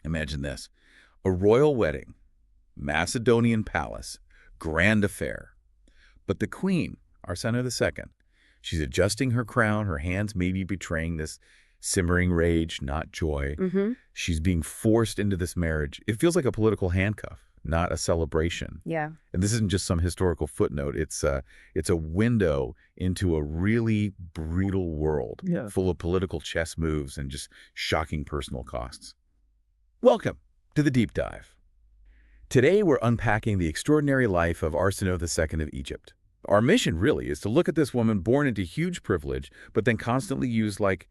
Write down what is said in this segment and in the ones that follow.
Imagine this. A royal wedding, Macedonian palace, grand affair. But the queen, Arsinoe II, she's adjusting her crown, her hands maybe betraying this simmering rage, not joy. She's being forced into this marriage. It feels like a political handcuff, not a celebration. Yeah. And this isn't just some historical footnote. It's a window into a really brutal world full of political chess moves and just shocking personal costs. Welcome to the Deep Dive. Today, we're unpacking the extraordinary life of Arsinoe II of Egypt. Our mission really is to look at this woman born into huge privilege, but then constantly used like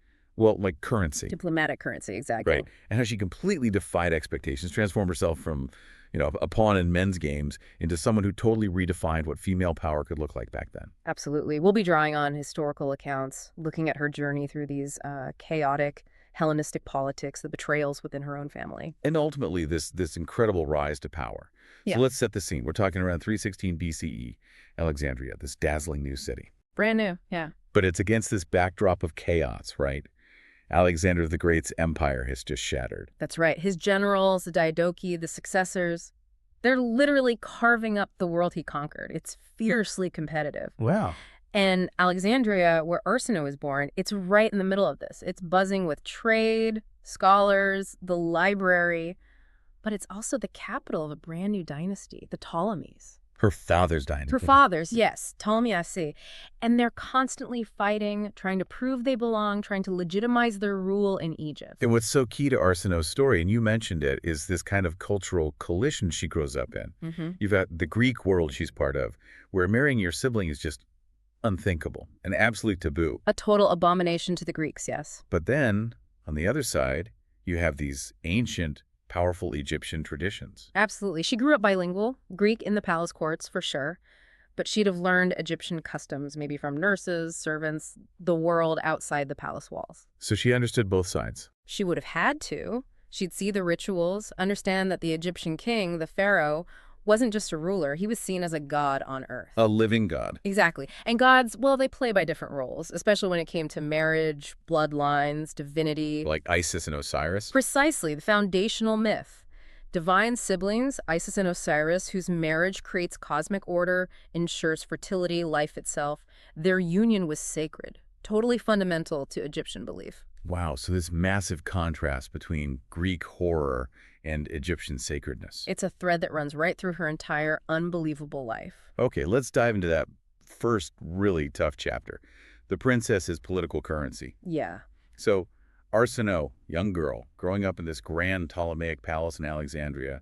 currency. Diplomatic currency, exactly. Right. And how she completely defied expectations, transformed herself from, a pawn in men's games into someone who totally redefined what female power could look like back then. Absolutely. We'll be drawing on historical accounts, looking at her journey through these chaotic Hellenistic politics, the betrayals within her own family. And ultimately, this incredible rise to power. Yeah. So let's set the scene. We're talking around 316 BCE, Alexandria, this dazzling new city. Brand new, yeah. But it's against this backdrop of chaos, right? Alexander the Great's empire has just shattered. That's right. His generals, the Diadochi, the successors, they're literally carving up the world he conquered. It's fiercely competitive. Wow. And Alexandria, where Arsinoe was born, it's right in the middle of this. It's buzzing with trade, scholars, the library, but it's also the capital of a brand new dynasty, the Ptolemies. Her father's dynasty. Her father's, yes, Ptolemy I Soter. And they're constantly fighting, trying to prove they belong, trying to legitimize their rule in Egypt. And what's so key to Arsinoe's story, and you mentioned it, is this kind of cultural coalition she grows up in. You've got the Greek world she's part of, where marrying your sibling is just unthinkable, an absolute taboo. A total abomination to the Greeks, yes. But then, on the other side, you have these ancient, powerful Egyptian traditions. Absolutely. She grew up bilingual, Greek in the palace courts, for sure. But she'd have learned Egyptian customs, maybe from nurses, servants, the world outside the palace walls. So she understood both sides. She would have had to. She'd see the rituals, understand that the Egyptian king, the pharaoh, wasn't just a ruler. He was seen as a god on earth. A living god. Exactly. And gods, well, they play by different roles, especially when it came to marriage, bloodlines, divinity. Like Isis and Osiris? Precisely, the foundational myth. Divine siblings, Isis and Osiris, whose marriage creates cosmic order, ensures fertility, life itself. Their union was sacred, totally fundamental to Egyptian belief. Wow, so this massive contrast between Greek horror and Egyptian sacredness. It's a thread that runs right through her entire unbelievable life. Okay, let's dive into that first really tough chapter. The princess's political currency. Yeah. So Arsinoe, young girl, growing up in this grand Ptolemaic palace in Alexandria,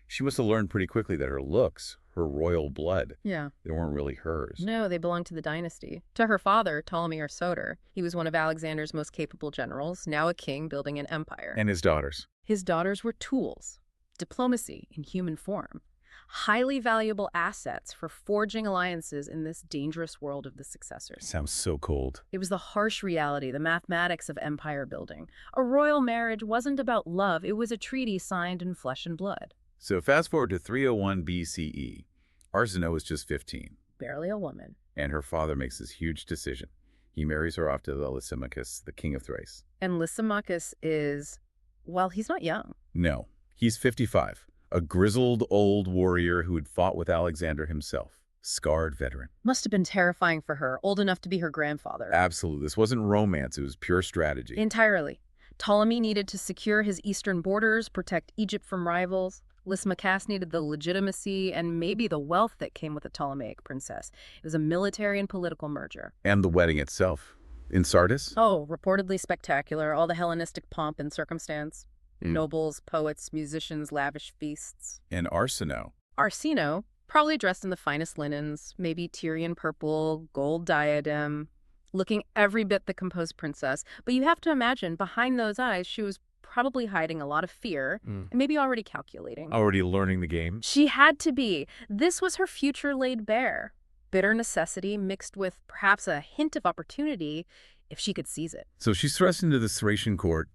she must have learned pretty quickly that her looks, her royal blood, Yeah. they weren't really hers. No, they belonged to the dynasty. To her father, Ptolemy I Soter. He was one of Alexander's most capable generals, now a king building an empire. And his daughters. His daughters were tools, diplomacy in human form, highly valuable assets for forging alliances in this dangerous world of the successors. Sounds so cold. It was the harsh reality, the mathematics of empire building. A royal marriage wasn't about love, it was a treaty signed in flesh and blood. So fast forward to 301 BCE. Arsinoe was just 15. Barely a woman. And her father makes this huge decision. He marries her off to the Lysimachus, the king of Thrace. And Lysimachus is, well, he's not young. No, he's 55. A grizzled old warrior who had fought with Alexander himself. Scarred veteran. Must have been terrifying for her, old enough to be her grandfather. Absolutely. This wasn't romance. It was pure strategy. Entirely. Ptolemy needed to secure his eastern borders, protect Egypt from rivals. Lysimachus needed the legitimacy and maybe the wealth that came with a Ptolemaic princess. It was a military and political merger. And the wedding itself. In Sardis? Oh, reportedly spectacular. All the Hellenistic pomp and circumstance. Nobles, poets, musicians, lavish feasts. And Arsinoe. Arsinoe, probably dressed in the finest linens, maybe Tyrian purple, gold diadem, looking every bit the composed princess. But you have to imagine, behind those eyes, she was probably hiding a lot of fear and maybe already calculating. Already learning the game? She had to be. This was her future laid bare. Bitter necessity mixed with perhaps a hint of opportunity if she could seize it. So she's thrust into the Thracian court,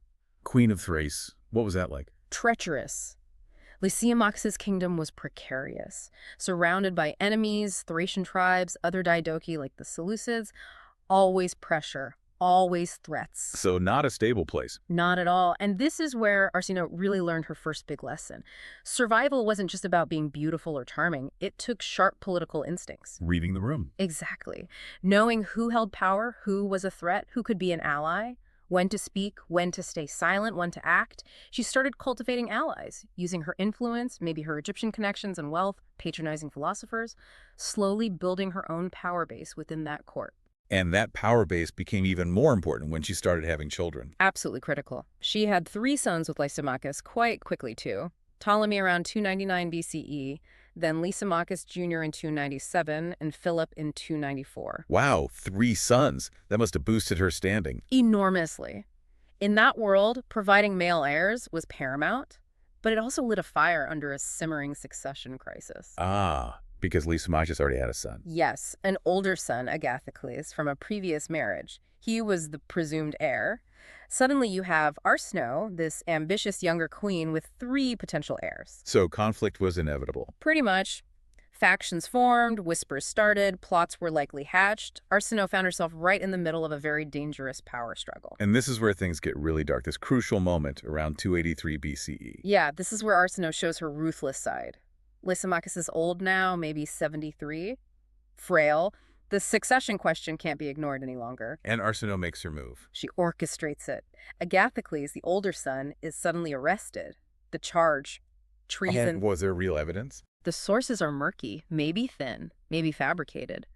Queen of Thrace. What was that like? Treacherous. Lysimachus's kingdom was precarious, surrounded by enemies, Thracian tribes, other Diadochi like the Seleucids. Always pressure, always threats. So not a stable place. Not at all. And this is where Arsinoe really learned her first big lesson. Survival wasn't just about being beautiful or charming. It took sharp political instincts. Reading the room. Exactly. Knowing who held power, who was a threat, who could be an ally, when to speak, when to stay silent, when to act. She started cultivating allies, using her influence, maybe her Egyptian connections and wealth, patronizing philosophers, slowly building her own power base within that court. And that power base became even more important when she started having children. Absolutely critical. She had 3 sons with Lysimachus quite quickly, too. Ptolemy around 299 BCE, then Lysimachus Jr. in 297, and Philip in 294. Wow, 3 sons. That must have boosted her standing. Enormously. In that world, providing male heirs was paramount, but it also lit a fire under a simmering succession crisis. Ah, because Lysimachus already had a son. Yes, an older son, Agathocles, from a previous marriage. He was the presumed heir. Suddenly you have Arsinoe, this ambitious younger queen with 3 potential heirs. So conflict was inevitable. Pretty much. Factions formed, whispers started, plots were likely hatched. Arsinoe found herself right in the middle of a very dangerous power struggle. And this is where things get really dark, this crucial moment around 283 BCE. Yeah, this is where Arsinoe shows her ruthless side. Lysimachus is old now, maybe 73. Frail. The succession question can't be ignored any longer. And Arsinoe makes her move. She orchestrates it. Agathocles, the older son, is suddenly arrested. The charge, treason. And was there real evidence? The sources are murky, maybe thin, maybe fabricated.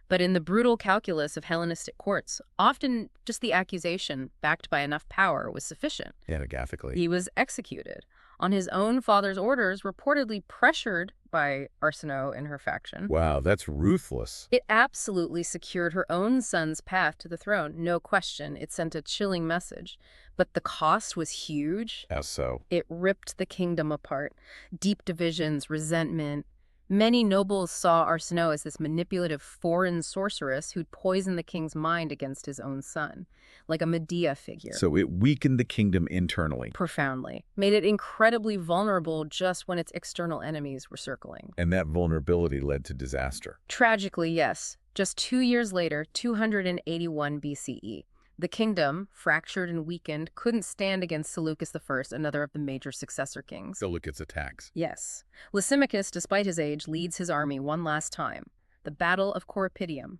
But in the brutal calculus of Hellenistic courts, often just the accusation, backed by enough power, was sufficient. Yeah, Agathocles. He was executed on his own father's orders, reportedly pressured by Arsinoe and her faction. Wow, that's ruthless. It absolutely secured her own son's path to the throne, no question. It sent a chilling message. But the cost was huge. How so? It ripped the kingdom apart. Deep divisions, resentment. Many nobles saw Arsinoe as this manipulative foreign sorceress who'd poisoned the king's mind against his own son, like a Medea figure. So it weakened the kingdom internally. Profoundly. Made it incredibly vulnerable just when its external enemies were circling. And that vulnerability led to disaster. Tragically, yes. Just 2 years later, 281 BCE. The kingdom, fractured and weakened, couldn't stand against Seleucus I, another of the major successor kings. Seleucus attacks. Yes. Lysimachus, despite his age, leads his army one last time. The Battle of Corypidium.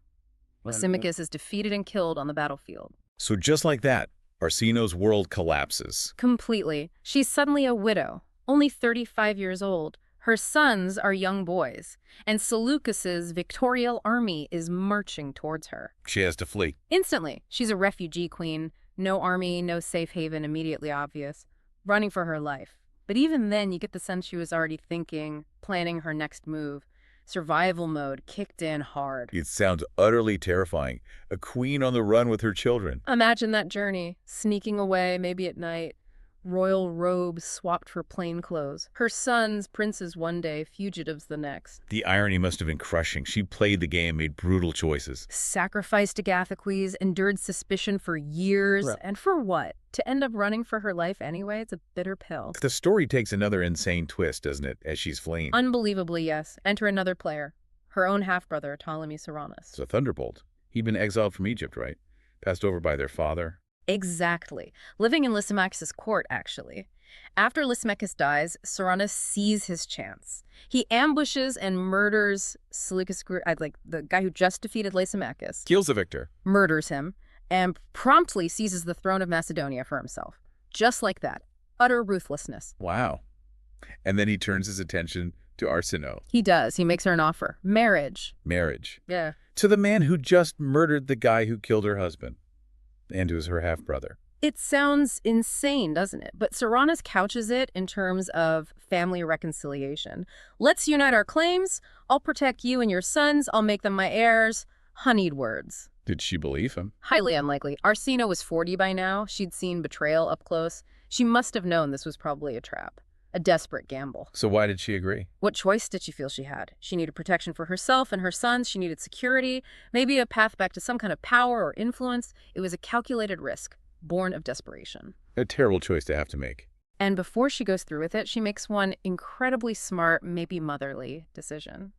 Lysimachus is defeated and killed on the battlefield. So just like that, Arsinoe's world collapses. Completely. She's suddenly a widow, only 35 years old. Her sons are young boys, and Seleucus's victorial army is marching towards her. She has to flee. Instantly, she's a refugee queen. No army, no safe haven immediately obvious. Running for her life. But even then, you get the sense she was already thinking, planning her next move. Survival mode kicked in hard. It sounds utterly terrifying. A queen on the run with her children. Imagine that journey, sneaking away, maybe at night. Royal robes swapped for plain clothes. Her sons, princes one day, fugitives the next. The irony must have been crushing. She played the game, made brutal choices. Sacrificed Agathocles, endured suspicion for years. Right. And for what? To end up running for her life anyway? It's a bitter pill. The story takes another insane twist, doesn't it, as she's fleeing? Unbelievably, yes. Enter another player. Her own half-brother, Ptolemy Ceraunus. It's a thunderbolt. He'd been exiled from Egypt, right? Passed over by their father. Exactly. Living in Lysimachus' court, actually. After Lysimachus dies, Ceraunus sees his chance. He ambushes and murders Seleucus, like the guy who just defeated Lysimachus. Kills the victor. Murders him, and promptly seizes the throne of Macedonia for himself. Just like that. Utter ruthlessness. Wow. And then he turns his attention to Arsinoe. He does. He makes her an offer. Marriage. Marriage. Yeah. To the man who just murdered the guy who killed her husband. And who's her half-brother. It sounds insane, doesn't it? But Ceraunus couches it in terms of family reconciliation. Let's unite our claims. I'll protect you and your sons. I'll make them my heirs. Honeyed words. Did she believe him? Highly unlikely. Arsinoe was 40 by now. She'd seen betrayal up close. She must have known this was probably a trap. A desperate gamble. So why did she agree? What choice did she feel she had? She needed protection for herself and her sons. She needed security, maybe a path back to some kind of power or influence. It was a calculated risk, born of desperation. A terrible choice to have to make. And before she goes through with it, she makes one incredibly smart, maybe motherly decision.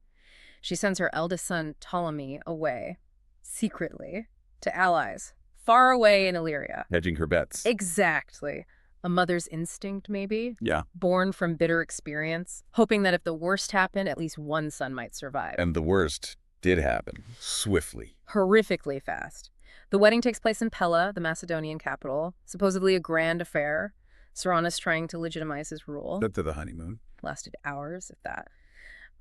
She sends her eldest son, Ptolemy, away, secretly, to allies, far away in Illyria. Hedging her bets. Exactly. A mother's instinct, maybe? Yeah. Born from bitter experience, hoping that if the worst happened, at least one son might survive. And the worst did happen. Swiftly. Horrifically fast. The wedding takes place in Pella, the Macedonian capital. Supposedly a grand affair. Cyrannus trying to legitimize his rule. Up to the honeymoon. Lasted hours, if that.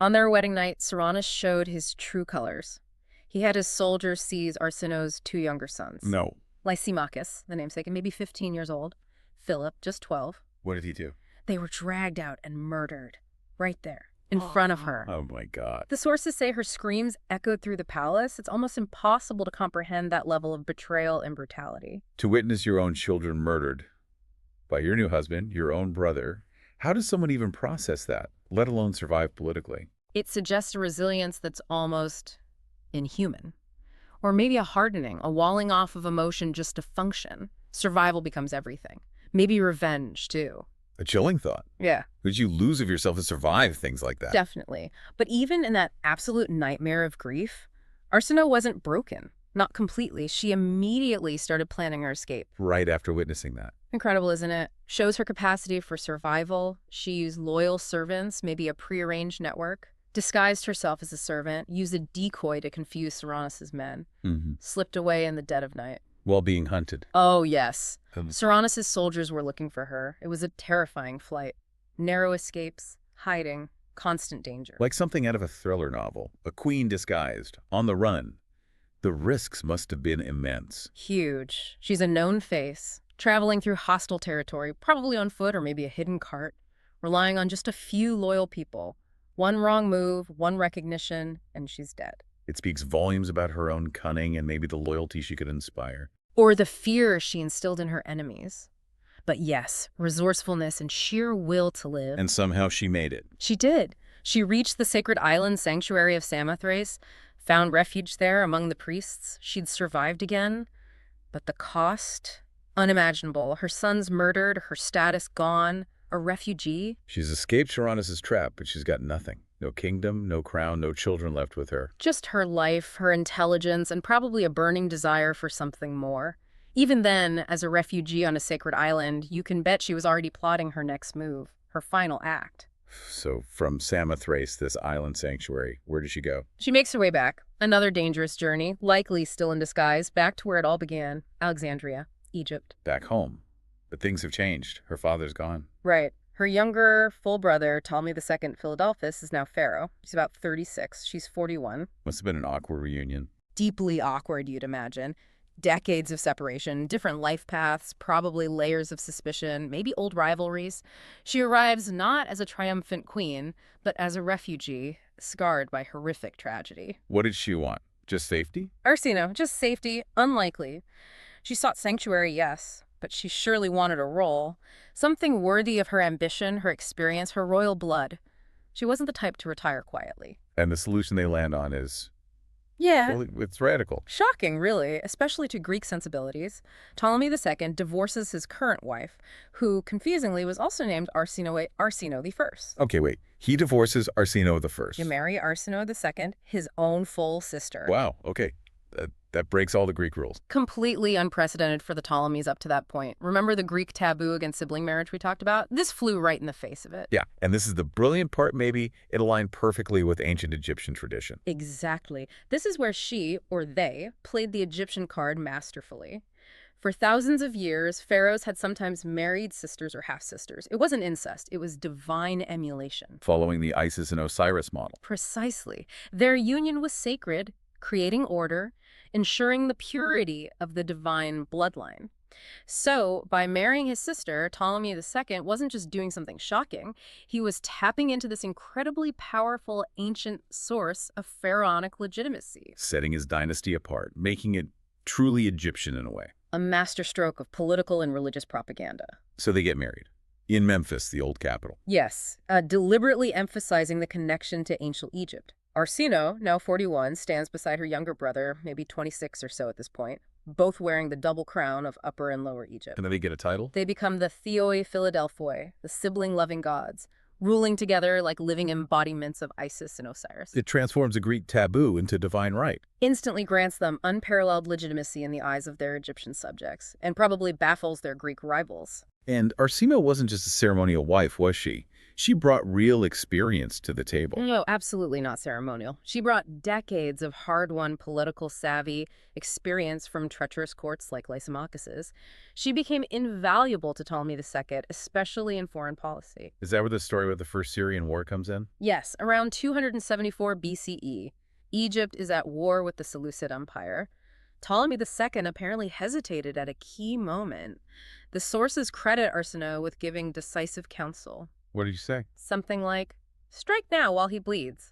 On their wedding night, Cyrannus showed his true colors. He had his soldiers seize Arsinoe's 2 younger sons. No. Lysimachus, the namesake, and maybe 15 years old. Philip, just 12. What did he do? They were dragged out and murdered. Right there. In front of her. Oh, my God. The sources say her screams echoed through the palace. It's almost impossible to comprehend that level of betrayal and brutality. To witness your own children murdered by your new husband, your own brother, how does someone even process that, let alone survive politically? It suggests a resilience that's almost inhuman. Or maybe a hardening, a walling off of emotion just to function. Survival becomes everything. Maybe revenge, too. A chilling thought. Yeah. Would you lose of yourself to survive things like that? Definitely. But even in that absolute nightmare of grief, Arsinoe wasn't broken. Not completely. She immediately started planning her escape. Right after witnessing that. Incredible, isn't it? Shows her capacity for survival. She used loyal servants, maybe a prearranged network. Disguised herself as a servant, used a decoy to confuse Cyrannus's men. Slipped away in the dead of night. While being hunted. Oh, yes. Cyrannus's soldiers were looking for her. It was a terrifying flight. Narrow escapes, hiding, constant danger. Like something out of a thriller novel. A queen disguised, on the run. The risks must have been immense. Huge. She's a known face, traveling through hostile territory, probably on foot or maybe a hidden cart, relying on just a few loyal people. One wrong move, one recognition, and she's dead. It speaks volumes about her own cunning and maybe the loyalty she could inspire. Or the fear she instilled in her enemies. But yes, resourcefulness and sheer will to live. And somehow she made it. She did. She reached the sacred island sanctuary of Samothrace, found refuge there among the priests. She'd survived again. But the cost? Unimaginable. Her sons murdered, her status gone, a refugee. She's escaped Cyrannus's trap, but she's got nothing. No kingdom, no crown, no children left with her. Just her life, her intelligence, and probably a burning desire for something more. Even then, as a refugee on a sacred island, you can bet she was already plotting her next move, her final act. So from Samothrace, this island sanctuary, where does she go? She makes her way back. Another dangerous journey, likely still in disguise, back to where it all began, Alexandria, Egypt. Back home. But things have changed. Her father's gone. Right. Her younger, full brother, Ptolemy II Philadelphus, is now pharaoh. He's about 36. She's 41. Must have been an awkward reunion. Deeply awkward, you'd imagine. Decades of separation, different life paths, probably layers of suspicion, maybe old rivalries. She arrives not as a triumphant queen, but as a refugee, scarred by horrific tragedy. What did she want? Just safety? Arsinoe, just safety, unlikely. She sought sanctuary, yes, but she surely wanted a role. Something worthy of her ambition, her experience, her royal blood. She wasn't the type to retire quietly. And the solution they land on is... Yeah. Well, it's radical. Shocking, really, especially to Greek sensibilities. Ptolemy II divorces his current wife, who, confusingly, was also named Arsinoe I. Okay, wait. He divorces Arsinoe I. You marry Arsinoe II, his own full sister. Wow, okay. That breaks all the Greek rules. Completely unprecedented for the Ptolemies up to that point. Remember the Greek taboo against sibling marriage we talked about? This flew right in the face of it. Yeah, and this is the brilliant part, maybe. It aligned perfectly with ancient Egyptian tradition. Exactly. This is where she, or they, played the Egyptian card masterfully. For thousands of years, pharaohs had sometimes married sisters or half-sisters. It wasn't incest. It was divine emulation. Following the Isis and Osiris model. Precisely. Their union was sacred, creating order, ensuring the purity of the divine bloodline. So, by marrying his sister, Ptolemy II wasn't just doing something shocking. He was tapping into this incredibly powerful ancient source of pharaonic legitimacy. Setting his dynasty apart, making it truly Egyptian in a way. A masterstroke of political and religious propaganda. So they get married. In Memphis, the old capital. Yes, deliberately emphasizing the connection to ancient Egypt. Arsinoe, now 41, stands beside her younger brother, maybe 26 or so at this point, both wearing the double crown of Upper and Lower Egypt. And then they get a title? They become the Theoi Philadelphoi, the sibling-loving gods, ruling together like living embodiments of Isis and Osiris. It transforms a Greek taboo into divine right. Instantly grants them unparalleled legitimacy in the eyes of their Egyptian subjects, and probably baffles their Greek rivals. And Arsinoe wasn't just a ceremonial wife, was she? She brought real experience to the table. No, absolutely not ceremonial. She brought decades of hard-won political savvy experience from treacherous courts like Lysimachus's. She became invaluable to Ptolemy II, especially in foreign policy. Is that where the story with the First Syrian War comes in? Yes, around 274 BCE, Egypt is at war with the Seleucid Empire. Ptolemy II apparently hesitated at a key moment. The sources credit Arsinoe with giving decisive counsel. What did you say? Something like, strike now while he bleeds.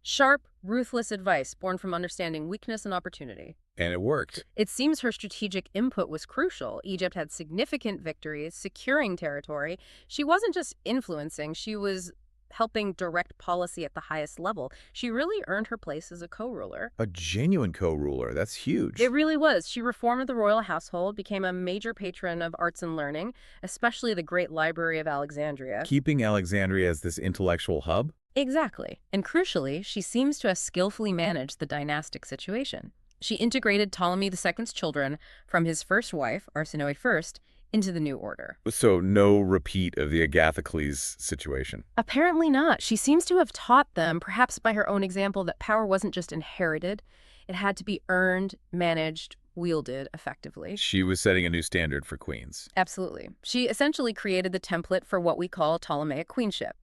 Sharp, ruthless advice born from understanding weakness and opportunity. And it worked. It seems her strategic input was crucial. Egypt had significant victories, securing territory. She wasn't just influencing, she was helping direct policy at the highest level. She really earned her place as a co-ruler. A genuine co-ruler. That's huge. It really was. She reformed the royal household, became a major patron of arts and learning, especially the Great Library of Alexandria. Keeping Alexandria as this intellectual hub? Exactly. And crucially, she seems to have skillfully managed the dynastic situation. She integrated Ptolemy II's children from his first wife, Arsinoe I, into the new order. So no repeat of the Agathocles situation? Apparently not. She seems to have taught them, perhaps by her own example, that power wasn't just inherited. It had to be earned, managed, wielded effectively. She was setting a new standard for queens. Absolutely. She essentially created the template for what we call Ptolemaic queenship.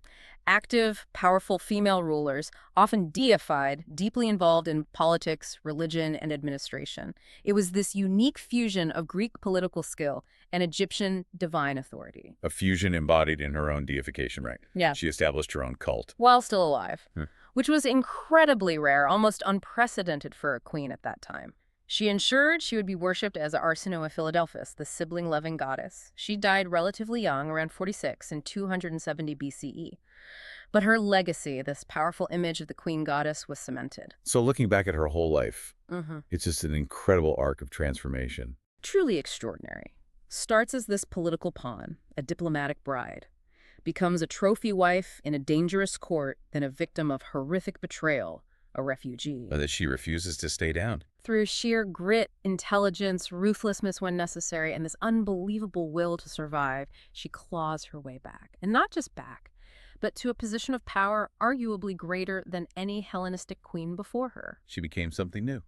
Active, powerful female rulers, often deified, deeply involved in politics, religion, and administration. It was this unique fusion of Greek political skill and Egyptian divine authority. A fusion embodied in her own deification, right? Yeah. She established her own cult. While still alive, which was incredibly rare, almost unprecedented for a queen at that time. She ensured she would be worshipped as Arsinoe of Philadelphus, the sibling-loving goddess. She died relatively young, around 46, in 270 BCE. But her legacy, this powerful image of the queen goddess, was cemented. So looking back at her whole life, it's just an incredible arc of transformation. Truly extraordinary. Starts as this political pawn, a diplomatic bride. Becomes a trophy wife in a dangerous court, then a victim of horrific betrayal, a refugee. But that she refuses to stay down. Through sheer grit, intelligence, ruthlessness when necessary, and this unbelievable will to survive, she claws her way back. And not just back, but to a position of power arguably greater than any Hellenistic queen before her. She became something new.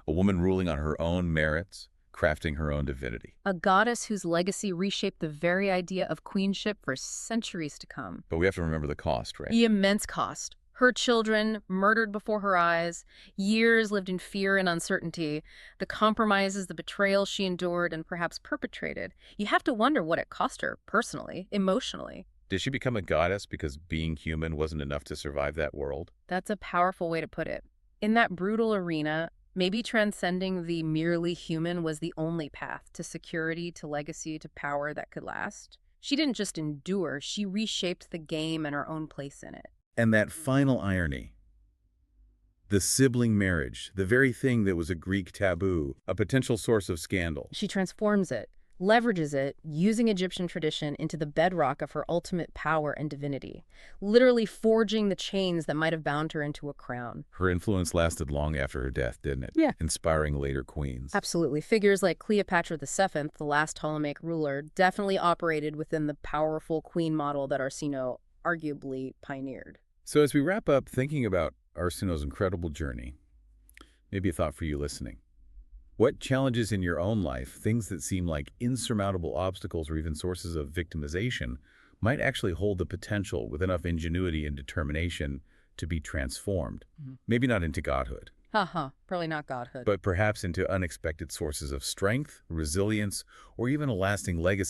A woman ruling on her own merits, crafting her own divinity. A goddess whose legacy reshaped the very idea of queenship for centuries to come. But we have to remember the cost, right? The immense cost. Her children, murdered before her eyes, years lived in fear and uncertainty, the compromises, the betrayal she endured and perhaps perpetrated. You have to wonder what it cost her, personally, emotionally. Did she become a goddess because being human wasn't enough to survive that world? That's a powerful way to put it. In that brutal arena, maybe transcending the merely human was the only path to security, to legacy, to power that could last. She didn't just endure, she reshaped the game and her own place in it. And that final irony, the sibling marriage, the very thing that was a Greek taboo, a potential source of scandal. She transforms it, leverages it, using Egyptian tradition into the bedrock of her ultimate power and divinity, literally forging the chains that might have bound her into a crown. Her influence lasted long after her death, didn't it? Yeah. Inspiring later queens. Absolutely. Figures like Cleopatra VII, the last Ptolemaic ruler, definitely operated within the powerful queen model that Arsinoe arguably pioneered. So as we wrap up thinking about Arsinoe's incredible journey, maybe a thought for you listening. What challenges in your own life, things that seem like insurmountable obstacles or even sources of victimization, might actually hold the potential with enough ingenuity and determination to be transformed? Maybe not into godhood. Probably not godhood. But perhaps into unexpected sources of strength, resilience, or even a lasting legacy